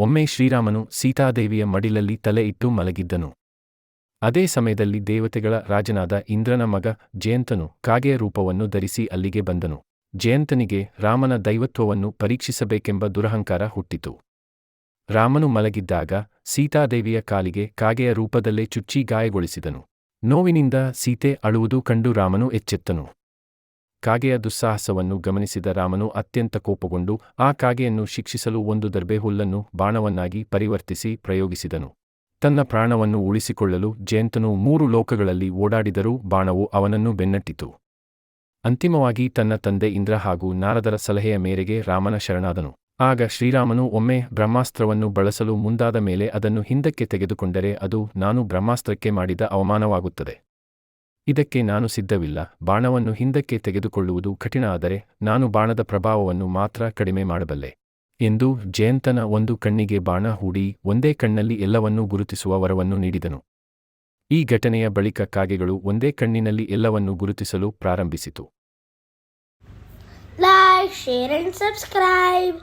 ಒಮ್ಮೆ ಶ್ರೀರಾಮನು ಸೀತಾದೇವಿಯ ಮಡಿಲಲ್ಲಿ ತಲೆ ಇಟ್ಟು ಮಲಗಿದ್ದನು. ಅದೇ ಸಮಯದಲ್ಲಿ ದೇವತೆಗಳ ರಾಜನಾದ ಇಂದ್ರನ ಮಗ ಜಯಂತನು ಕಾಗೆಯ ರೂಪವನ್ನು ಧರಿಸಿ ಅಲ್ಲಿಗೆ ಬಂದನು. ಜಯಂತನಿಗೆ ರಾಮನ ದೈವತ್ವವನ್ನು ಪರೀಕ್ಷಿಸಬೇಕೆಂಬ ದುರಹಂಕಾರ ಹುಟ್ಟಿತು. ರಾಮನು ಮಲಗಿದ್ದಾಗ ಸೀತಾದೇವಿಯ ಕಾಲಿಗೆ ಕಾಗೆಯ ರೂಪದಲ್ಲೇ ಚುಚ್ಚಿ ಗಾಯಗೊಳಿಸಿದನು. ನೋವಿನಿಂದ ಸೀತೆ ಅಳುವುದು ಕಂಡು ರಾಮನು ಎಚ್ಚೆತ್ತನು. ಕಾಗೆಯ ದುಸ್ಸಾಹಸವನ್ನು ಗಮನಿಸಿದ ರಾಮನು ಅತ್ಯಂತ ಕೋಪಗೊಂಡು ಆ ಕಾಗೆಯನ್ನು ಶಿಕ್ಷಿಸಲು ಒಂದು ದರ್ಬೆ ಹುಲ್ಲನ್ನು ಬಾಣವನ್ನಾಗಿ ಪರಿವರ್ತಿಸಿ ಪ್ರಯೋಗಿಸಿದನು. ತನ್ನ ಪ್ರಾಣವನ್ನು ಉಳಿಸಿಕೊಳ್ಳಲು ಜಯಂತನು 3 ಲೋಕಗಳಲ್ಲಿ ಓಡಾಡಿದರೂ ಬಾಣವು ಅವನನ್ನು ಬೆನ್ನಟ್ಟಿತು. ಅಂತಿಮವಾಗಿ ತನ್ನ ತಂದೆ ಇಂದ್ರ ಹಾಗೂ ನಾರದರ ಸಲಹೆಯ ಮೇರೆಗೆ ರಾಮನ ಶರಣಾದನು. ಆಗ ಶ್ರೀರಾಮನು ಒಮ್ಮೆ ಬ್ರಹ್ಮಾಸ್ತ್ರವನ್ನು ಬಳಸಲು ಮುಂದಾದ ಮೇಲೆ ಅದನ್ನು ಹಿಂದಕ್ಕೆ ತೆಗೆದುಕೊಂಡರೆ ಅದು ನಾನು ಬ್ರಹ್ಮಾಸ್ತ್ರಕ್ಕೆ ಮಾಡಿದ ಅವಮಾನವಾಗುತ್ತದೆ. ಇದಕ್ಕೆ ನಾನು ಸಿದ್ಧವಿಲ್ಲ. ಬಾಣವನ್ನು ಹಿಂದಕ್ಕೆ ತೆಗೆದುಕೊಳ್ಳುವುದು ಕಠಿಣ, ಆದರೆ ನಾನು ಬಾಣದ ಪ್ರಭಾವವನ್ನು ಮಾತ್ರ ಕಡಿಮೆ ಮಾಡಬಲ್ಲೆ ಎಂದು ಜಯಂತನ ಒಂದು ಕಣ್ಣಿಗೆ ಬಾಣ ಹೂಡಿ ಒಂದೇ ಕಣ್ಣಲ್ಲಿ ಎಲ್ಲವನ್ನೂ ಗುರುತಿಸುವ ವರವನ್ನು ನೀಡಿದನು. ಈ ಘಟನೆಯ ಬಳಿಕ ಕಾಗೆಗಳು ಒಂದೇ ಕಣ್ಣಿನಲ್ಲಿ ಎಲ್ಲವನ್ನೂ ಗುರುತಿಸಲು ಪ್ರಾರಂಭಿಸಿತು. Like, share and subscribe.